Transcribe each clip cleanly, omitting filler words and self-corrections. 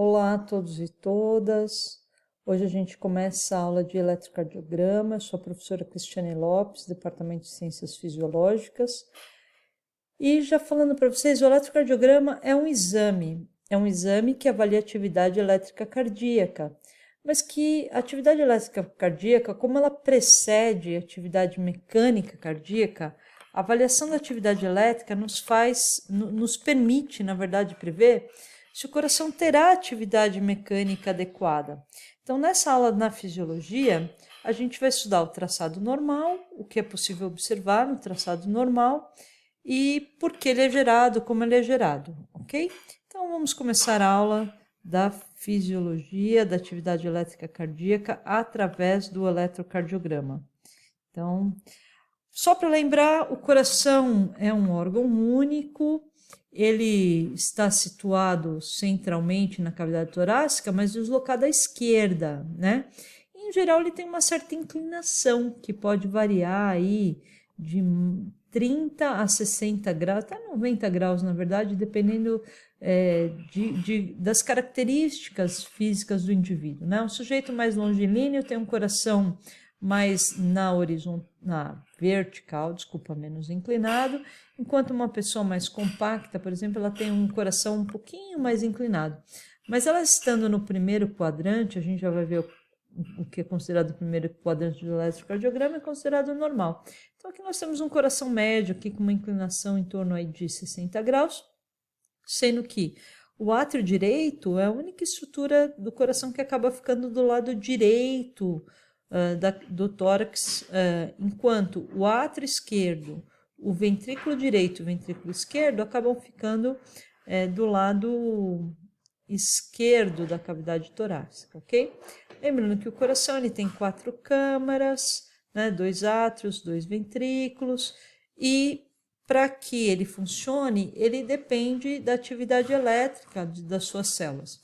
Olá a todos e todas. Hoje a gente começa a aula de eletrocardiograma. Eu sou a professora Cristiane Lopes, Departamento de Ciências Fisiológicas. E já falando para vocês, o eletrocardiograma é um exame que avalia a atividade elétrica cardíaca. Mas que a atividade elétrica cardíaca, como ela precede a atividade mecânica cardíaca, a avaliação da atividade elétrica nos permite, na verdade, prever se o coração terá atividade mecânica adequada. Então, nessa aula na fisiologia, a gente vai estudar o traçado normal, o que é possível observar no traçado normal e por que ele é gerado, como ele é gerado, ok? Então, vamos começar a aula da fisiologia da atividade elétrica cardíaca através do eletrocardiograma. Então, só para lembrar, o coração é um órgão único, ele está situado centralmente na cavidade torácica, mas deslocado à esquerda, né? Em geral, ele tem uma certa inclinação, que pode variar aí de 30 a 60 graus, até 90 graus, na verdade, dependendo das características físicas do indivíduo, né? Um sujeito mais longilíneo tem um coração mais na vertical, desculpa, menos inclinado, enquanto uma pessoa mais compacta, por exemplo, ela tem um coração um pouquinho mais inclinado. Mas ela estando no primeiro quadrante, a gente já vai ver o que é considerado o primeiro quadrante do eletrocardiograma, é considerado normal. Então aqui nós temos um coração médio, aqui com uma inclinação em torno aí de 60 graus, sendo que o átrio direito é a única estrutura do coração que acaba ficando do lado direito do tórax, enquanto o átrio esquerdo, o ventrículo direito e o ventrículo esquerdo acabam ficando do lado esquerdo da cavidade torácica, ok? Lembrando que o coração ele tem 4 câmaras, né, 2 átrios, 2 ventrículos, e para que ele funcione, ele depende da atividade elétrica das suas células.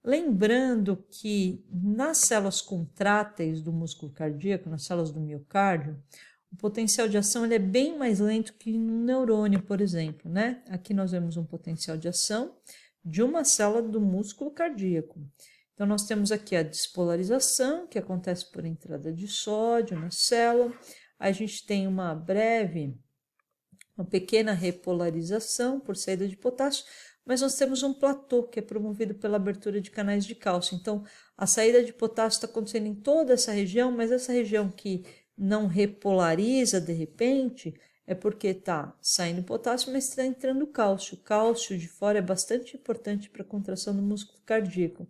Lembrando que nas células contráteis do músculo cardíaco, nas células do miocárdio, o potencial de ação ele é bem mais lento que no neurônio, por exemplo, né? Aqui nós vemos um potencial de ação de uma célula do músculo cardíaco. Então, nós temos aqui a despolarização, que acontece por entrada de sódio na célula. A gente tem uma pequena repolarização por saída de potássio, mas nós temos um platô que é promovido pela abertura de canais de cálcio. Então, a saída de potássio está acontecendo em toda essa região, mas essa região que não repolariza de repente é porque está saindo potássio, mas está entrando cálcio. O cálcio de fora é bastante importante para a contração do músculo cardíaco.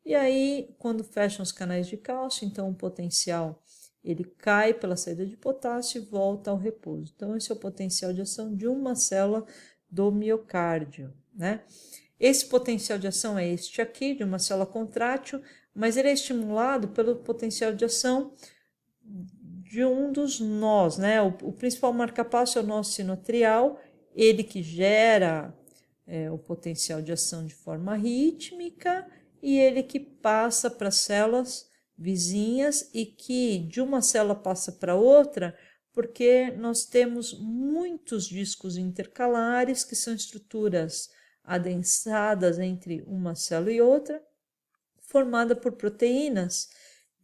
E aí, quando fecham os canais de cálcio, então o potencial ele cai pela saída de potássio e volta ao repouso. Então, esse é o potencial de ação de uma célula do miocárdio, né? Esse potencial de ação é este aqui, de uma célula contrátil, mas ele é estimulado pelo potencial de ação de um dos nós, né? O principal marcapasso é o nó sinoatrial, ele que gera o potencial de ação de forma rítmica e ele que passa para as células vizinhas e que de uma célula passa para outra, porque nós temos muitos discos intercalares, que são estruturas adensadas entre uma célula e outra, formada por proteínas,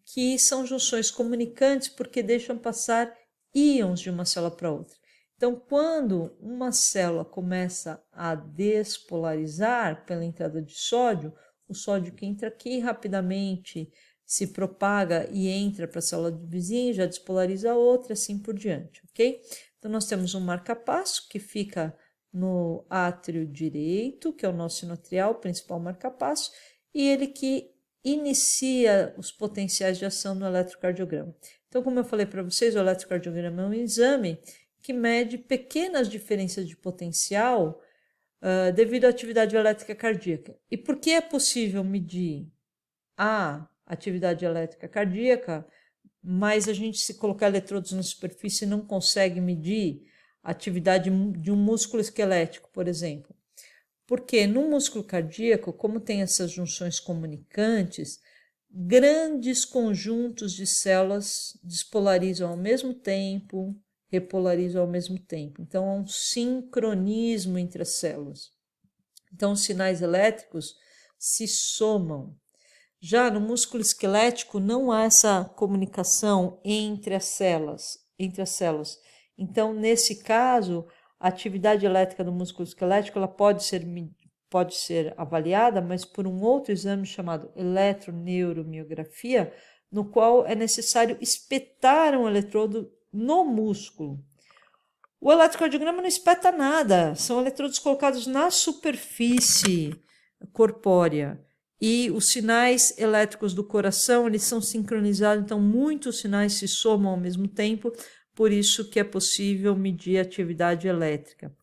que são junções comunicantes porque deixam passar íons de uma célula para outra. Então, quando uma célula começa a despolarizar pela entrada de sódio, o sódio que entra aqui rapidamente se propaga e entra para a célula vizinha, já despolariza a outra, assim por diante, ok? Então, nós temos um marcapasso que fica no átrio direito, que é o nó sinoatrial, o principal marcapasso, e ele que inicia os potenciais de ação no eletrocardiograma. Então, como eu falei para vocês, o eletrocardiograma é um exame que mede pequenas diferenças de potencial devido à atividade elétrica cardíaca. E por que é possível medir a atividade elétrica cardíaca, mas a gente, se colocar eletrodos na superfície, não consegue medir a atividade de um músculo esquelético, por exemplo? Porque no músculo cardíaco, como tem essas junções comunicantes, grandes conjuntos de células despolarizam ao mesmo tempo, repolarizam ao mesmo tempo. Então, há um sincronismo entre as células. Então, os sinais elétricos se somam. Já no músculo esquelético não há essa comunicação entre as células. Então, nesse caso, a atividade elétrica do músculo esquelético ela pode ser avaliada, mas por um outro exame chamado eletroneuromiografia, no qual é necessário espetar um eletrodo no músculo. O eletrocardiograma não espeta nada, são eletrodos colocados na superfície corpórea. E os sinais elétricos do coração, eles são sincronizados, então muitos sinais se somam ao mesmo tempo, por isso que é possível medir a atividade elétrica.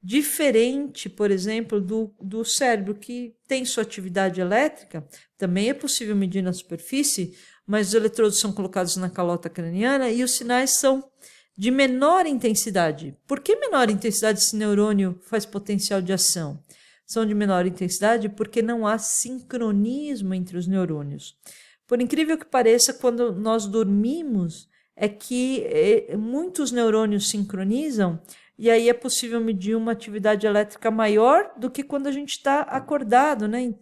Diferente, por exemplo, do cérebro, que tem sua atividade elétrica, também é possível medir na superfície, mas os eletrodos são colocados na calota craniana e os sinais são de menor intensidade. Por que menor intensidade esse neurônio faz potencial de ação? São de menor intensidade porque não há sincronismo entre os neurônios. Por incrível que pareça, quando nós dormimos, é que muitos neurônios sincronizam e aí é possível medir uma atividade elétrica maior do que quando a gente está acordado, né?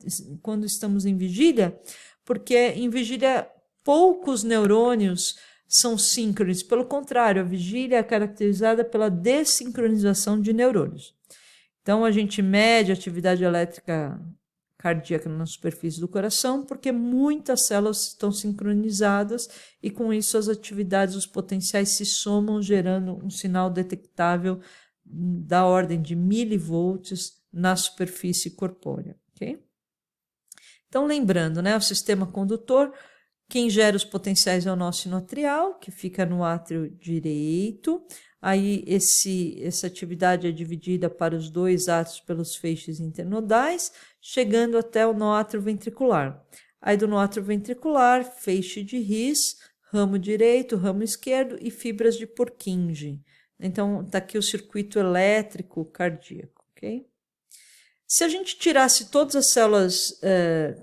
Quando estamos em vigília, porque em vigília poucos neurônios são síncronos. Pelo contrário, a vigília é caracterizada pela desincronização de neurônios. Então, a gente mede a atividade elétrica cardíaca na superfície do coração, porque muitas células estão sincronizadas e, com isso, as atividades, os potenciais se somam, gerando um sinal detectável da ordem de milivolts na superfície corpórea. Okay? Então, lembrando, né, o sistema condutor, quem gera os potenciais é o nó sinoatrial, que fica no átrio direito. Aí essa atividade é dividida para os dois átrios pelos feixes internodais, chegando até o nó átrio ventricular. Aí do nó átrio ventricular, feixe de His, ramo direito, ramo esquerdo e fibras de Purkinje. Então, está aqui o circuito elétrico cardíaco, ok? Se a gente tirasse todas as células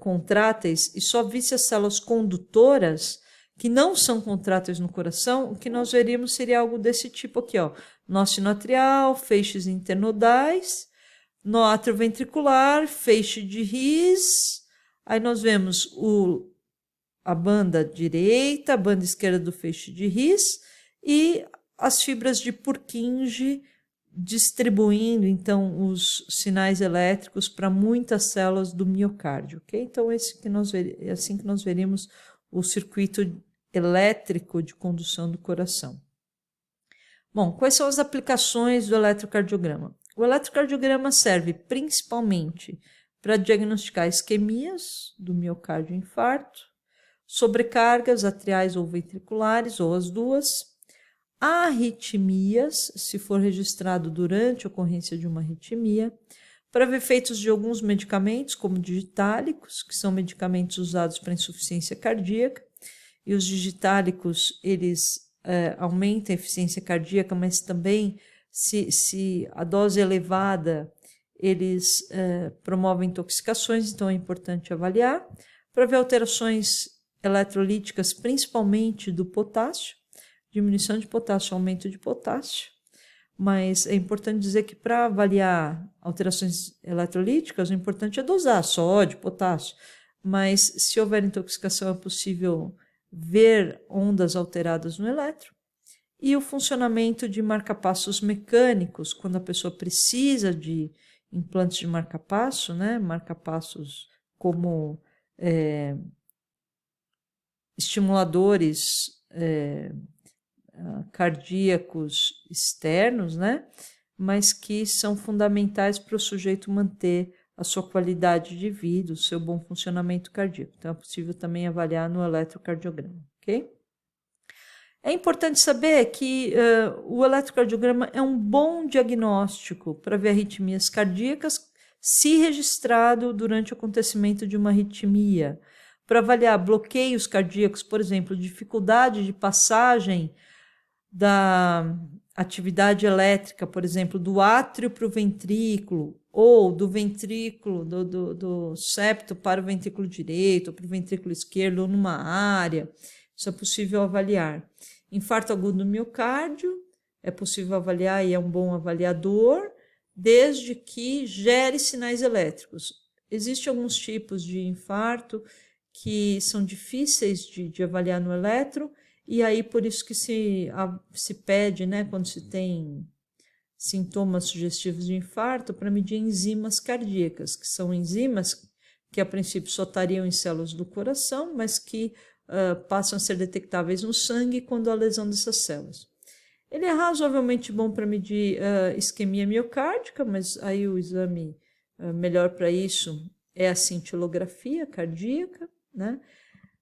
contráteis e só visse as células condutoras, que não são contráteis no coração, o que nós veríamos seria algo desse tipo aqui, ó. Nó sinoatrial, feixes internodais, nó átrio ventricular, feixe de His. Aí nós vemos a banda direita, a banda esquerda do feixe de His e as fibras de Purkinje distribuindo, então, os sinais elétricos para muitas células do miocárdio, ok? Então, é assim que nós veríamos o circuito elétrico de condução do coração. Bom, quais são as aplicações do eletrocardiograma? O eletrocardiograma serve principalmente para diagnosticar isquemias do miocárdio infarto, sobrecargas atriais ou ventriculares, ou as duas, arritmias, se for registrado durante a ocorrência de uma arritmia, para ver efeitos de alguns medicamentos, como digitálicos, que são medicamentos usados para insuficiência cardíaca, e os digitálicos, eles aumentam a eficiência cardíaca, mas também, se a dose é elevada, eles promovem intoxicações, então é importante avaliar, para ver alterações eletrolíticas, principalmente do potássio, diminuição de potássio, aumento de potássio, mas é importante dizer que para avaliar alterações eletrolíticas, o importante é dosar sódio, potássio, mas se houver intoxicação é possível ver ondas alteradas no eletro, e o funcionamento de marcapassos mecânicos, quando a pessoa precisa de implantes de marcapasso, né, marcapassos como estimuladores cardíacos externos, né? Mas que são fundamentais para o sujeito manter a sua qualidade de vida, o seu bom funcionamento cardíaco. Então, é possível também avaliar no eletrocardiograma, ok? É importante saber que o eletrocardiograma é um bom diagnóstico para ver arritmias cardíacas se registrado durante o acontecimento de uma arritmia, para avaliar bloqueios cardíacos, por exemplo, dificuldade de passagem da atividade elétrica, por exemplo, do átrio para o ventrículo, ou do ventrículo, do septo para o ventrículo direito, ou para o ventrículo esquerdo, ou numa área. Isso é possível avaliar. Infarto agudo do miocárdio, é possível avaliar e é um bom avaliador, desde que gere sinais elétricos. existem alguns tipos de infarto que são difíceis de avaliar no eletro, e aí por isso que se pede, né, quando se tem sintomas sugestivos de infarto, para medir enzimas cardíacas, que são enzimas que a princípio só estariam em células do coração, mas que passam a ser detectáveis no sangue quando há lesão dessas células. Ele é razoavelmente bom para medir isquemia miocárdica, mas aí o exame melhor para isso é a cintilografia cardíaca, né?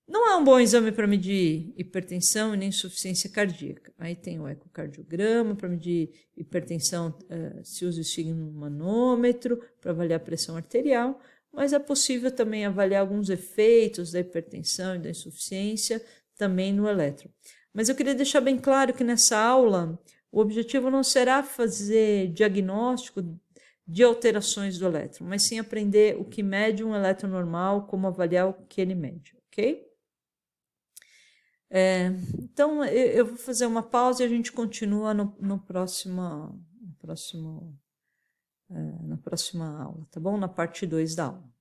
Não é um bom exame para medir hipertensão e nem insuficiência cardíaca. Aí tem o ecocardiograma para medir hipertensão, se usa o esfigmomanômetro para avaliar a pressão arterial, mas é possível também avaliar alguns efeitos da hipertensão e da insuficiência também no eletro. Mas eu queria deixar bem claro que nessa aula o objetivo não será fazer diagnóstico de alterações do eletro, mas sim aprender o que mede um eletro normal, como avaliar o que ele mede, ok? Então, eu vou fazer uma pausa e a gente continua na próxima aula, tá bom? Na parte 2 da aula.